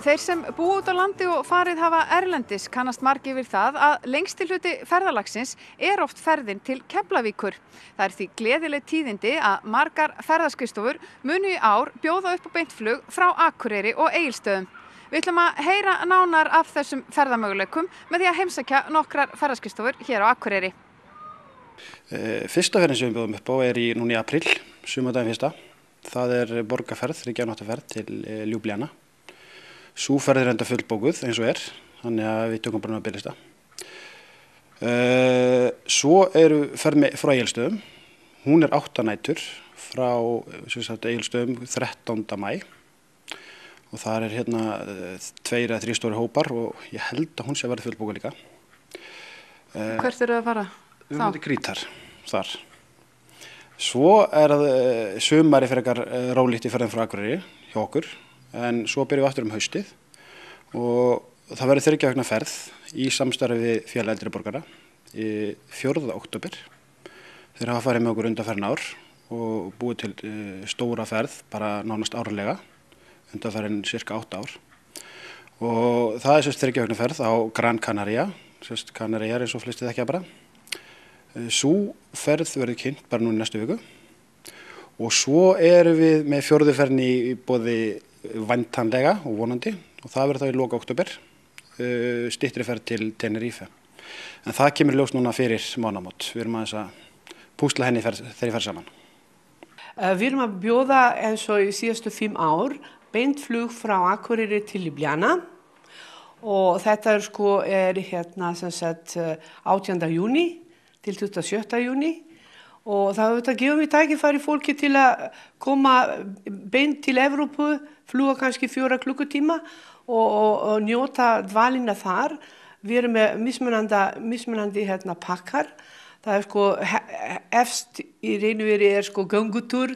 Þeir sem búa út á landi og farið hafa erlendis kannast margir við það að lengsti hluti ferðalagsins oft ferðin til Keflavíkur. Það því gleðileg tíðindi að margar ferðaskrifstofur munu í ár bjóða upp á beint flug frá Akureyri og Egilsstöðum. Við ætlum að heyra nánar af þessum ferðamöguleikum með því að heimsækja nokkrar ferðaskrifstofur hér á Akureyri. Fyrsta ferðin sem við bjóðum upp á í núna í apríl, sumardaginn fyrsta. Það borgarferð, 3 nátta ferð til Ljúblíana. Sú ferð enda fullbókuð eins og þannig að við tökum bara að biðlista. Svo ferð frá Egilsstöðum. Hún 8 nætur frá Egilsstöðum 13. maí. Og þar hérna 2 eða 3 stóri hópar og ég held að hún sé að verða fullbókuð líka. Hvert að fara? Við erum til Krítar þar. Svo það sumari frekar rólíkt í ferðin frá Akureyri hjá okkur. En svo byrjum við aftur haustið og það verður 3 vikna ferð í samstarfi við Félag eldri borgara 4. október. Þeir hafa farið með okkur undanfarin ár og búið til stóra ferð bara nánast árlega, undanfarin cirka 8 ár. Og það 3 vikna ferð á Gran Canaria, Kanaríar eins og flestir þekkja bara. Sú ferð verður kynnt bara núna næstu viku. Og svo við með 4. ferðin í boði væntanlega og vonandi og það verður þá í lok október, styttri ferð til Tenerife. En það kemur ljós núna fyrir mánaðamót. Við erum aðeins að púsla henni þegar ég fer saman. Við erum að bjóða eins og í síðustu 5 ár beint flug frá Akureyri til Ljúblíana og þetta hérna sem sagt 18. júní til 27. júní. Og það gefur mér tækifæri fólki til að koma beint til Evrópu, fljúga kannski 4 klukkutíma og njóta dvalina þar. Við erum með mismunandi pakkar. Það efst í raun og veru göngutúr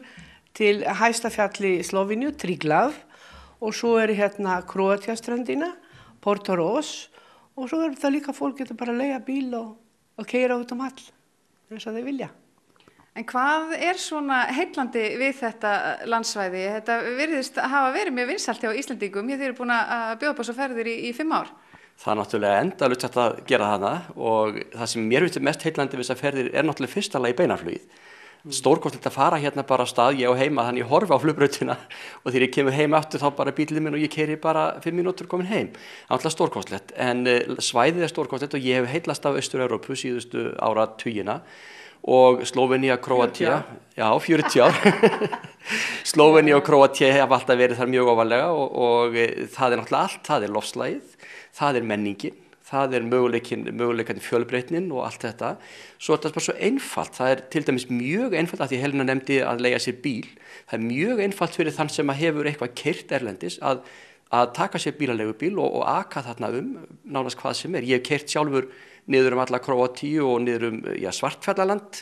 til hæsta fjalli Sloveníu, Triglav, og svo hérna Króatíaströndina, Porto Ross, og svo það líka fólk getur bara að leigja bíl og keyra út all, eins og þeir vilja. En hvað svona heillandi við þetta landsvæði? Þetta virðist hafa verið mjög vinsælt hjá Íslendingum. Þið eru búin að bjóða upp á svo ferðir í 5 ár. Það náttúrulega endalaust hægt að gera þarna og það sem mér finnst mest heillandi við þessar ferðir náttúrulega fyrsta lagi beinaflugið. Stórkostlegt að fara hérna bara á stað, ég á heima, þannig ég horfi á flugbrautina og þegar ég kemur heim aftur þá bara bíllinn minn og ég keyri bara 5 mínútur komin heim. Það er náttúrulega stórkostlegt, en svæðið stórkostlegt og ég hef heillast af Austur-Evrópu síðustu áratugina. Og Slóvenía, Króatía, já 40 ár. Slóvenía og Króatía hafa alltaf verið þar mjög ofarlega og það náttúrulega allt, það loftslagið, það menningin, það möguleikin fjölbreytnin og allt þetta. Svo þetta bara svo einfalt, það til dæmis mjög einfalt að því Helena nefndi að leigja sér bíl. Það mjög einfalt fyrir þann sem hefur eitthvað keyrt erlendis að taka sér bílaleigubíl og aka þarna nánast hvað sem Ég hef keyrt sjálfur niður alla Króatíu og niður Svartfjallaland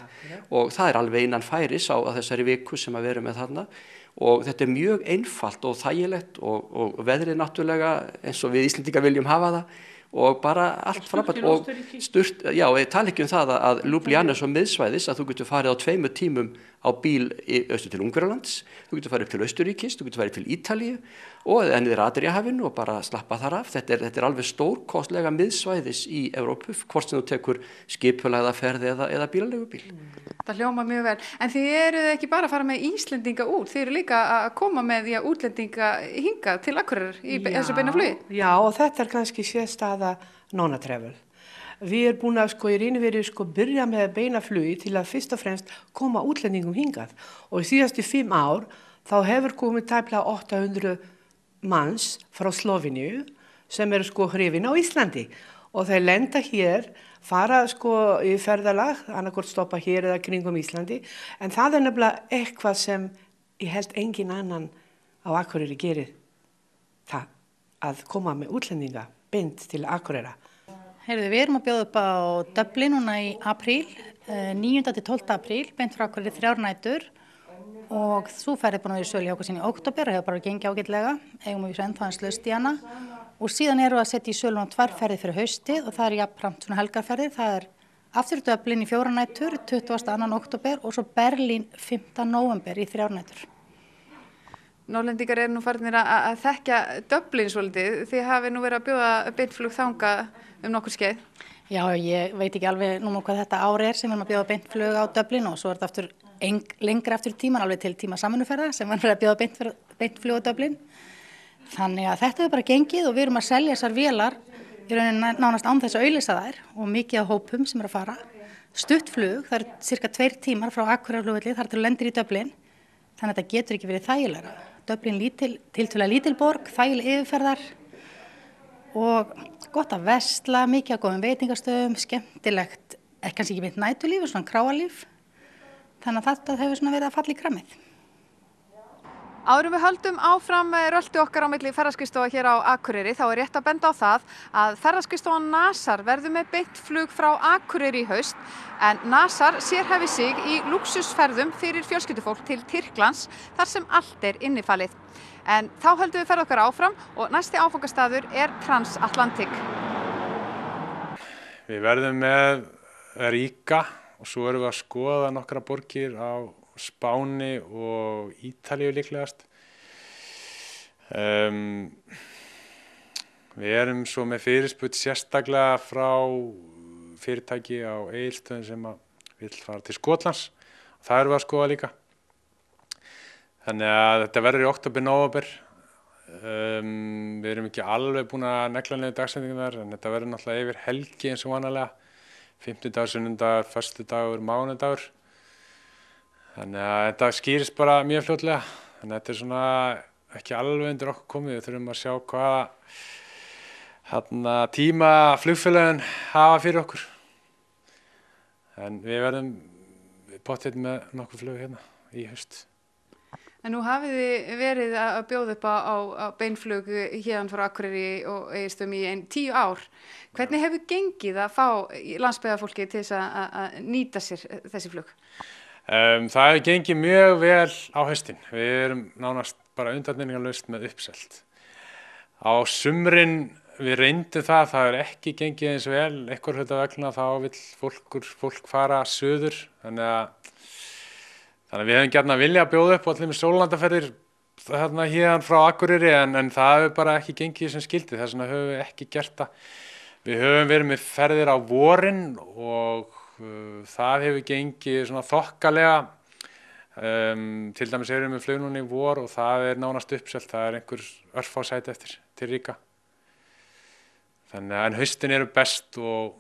og það alveg innan færis á þessari viku sem við erum með þarna og þetta mjög einfalt og þægilegt og veðrið náttúrulega eins og við Íslendingar viljum hafa það og bara allt frábært og sturt, já, ég tala ekki það að Ljúblíana svo miðsvæðis að þú getur farið á 2 tímum á bíl austur til Ungverjalands, þú getur farið upp til Austurríkis, þú getur farið til Ítalíu og niður Adriahafinu og bara slappa þar af. Þetta alveg stórkostlega miðsvæðis í Evrópu, hvort sem þú tekur skipulagða ferð eða bílaleigubíl. Það hljómar mjög vel. En þið eruð ekki bara að fara með Íslendinga út, þið eru líka að koma með útlendinga hingað til Akureyrar í þessu beina flugi. Já, og þetta kannski sérstaða Nonna Travel. Við erum búin að í raun og veru byrja með beina flugi til að fyrst og fremst koma útlendingum hingað. Og í síðustu 5 ár þá hefur komið tæplega 800 manns frá Sloveníu sem eru hrifin á Íslandi. Og þeir lenda hér, fara í ferðalag, annarkvort stoppa hér eða kringum Íslandi. En það nefnilega eitthvað sem ég held engin annan á Akureyri gerir. Það að koma með útlendinga beint til Akureyra. Heyrðu, við erum að bjóða upp á Dublin núna í apríl, 9. til 12. apríl, beint frá Akureyri 3 nætur og þú ferði búin að vera í sölu hjá okkur sín í október og hefur bara gengið ágætlega, eigum við ennþá aðeins laust í hana og síðan erum við að setja í sölu 2 ferðir fyrir haustið og það jafnframt svona helgarferðir, það aftur Dublin í 4 nætur, 22. október og svo Berlín 5. nóvember í 3 nætur. Norðlendingar eru nú farnir að þekkja Dublin svolítið. Þið hafi nú verið að bjóða beintflug þangað nokkur skeið. Já, ég veit ekki alveg núna hvað þetta ár sem við erum að bjóða beintflug á Dublin og svo þetta aftur lengra aftur tíman, alveg til tíma samvinnuferða sem var að bjóða beintflug á Dublin. Þannig að þetta hefur bara gengið og við erum að selja þessar vélar í rauninni nánast án þess að auglýsa þær og mikið af hópum sem að fara. Stutt flug, það eru cirka 2 tímar frá Akureyrarflugvelli þar til þú lendir í Dublin. Þannig að þetta getur ekki verið þægilegra. Dublin tiltölulega lítil borg, þægileg yfirferðar og gott að versla, mikið af góðum veitingastöðum, skemmtilegt, kannski ekki beint næturlíf, svona kráarlíf. Þannig að þetta hefur svona verið að falla í krammið. Áður við höldum áfram röltu okkar á milli ferðaskrifstofa hér á Akureyri þá er rétt að benda á það að ferðaskrifstofan Nasar verður með beint flug frá Akureyri í haust en Nasar sérhæfir sig í lúxusferðum fyrir fjölskyldufólk til Tyrklands þar sem allt er innifalið. En þá höldum við ferð okkar áfram og næsti áfangastaður er Transatlantic. Við verðum með Ríga og svo erum við að skoða nokkra borgir á Spáni og Ítalíu líklegast. Við erum svo með fyrirspurn sérstaklega frá fyrirtæki á Egilsstöðum sem vill fara til Skotlands. Það erum við að skoða líka. Þannig að þetta verður í október, nóvember. Við erum ekki alveg búin að negla niður dagsendingarnar en þetta verður náttúrulega yfir helgi eins og vanalega. 50 sunnudagur, föstudagur, mánudagur. Þannig að þetta skýrist bara mjög fljótlega. Þannig að þetta er svona ekki alveg undir okkur komið. Við þurfum að sjá hvaða tíma flugfélögin hafa fyrir okkur. En við verðum pottþétt með nokkur flug hérna í haust. En nú hafið þið verið að bjóða upp á beinflug hérna frá Akureyri og Egilsstöðum í 10 ár. Hvernig hefur gengið að fá landsbyggðarfólki til þess að nýta sér þessi flug? Það hefur gengið mjög vel á haustin. Við erum nánast bara undantekningarlaust með uppselt. Á sumrin við reyndum það er ekki gengið eins vel. Einhver hluta vegna þá vill fólk fara suður. Þannig að við hefum gjarnan viljað bjóða upp á allir með sólarlandaferðir hérna frá Akureyri en það hefur bara ekki gengið sem skildi. Þess vegna höfum við ekki gert það. Við höfum verið með ferðir á vorin og það hefur gengið svona þokkalega. Til dæmis erum við með flug núna í vor og það er nánast uppselt. Það er einhver örfá sæti eftir til Ríga. Þannig að haustin eru best og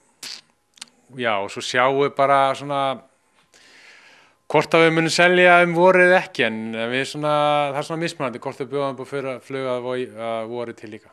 já, og svo sjáum við bara svona hvort að við munum selja vorið ekki en það er svona mismunandi hvort við bjóðum upp á flug að vori til líka.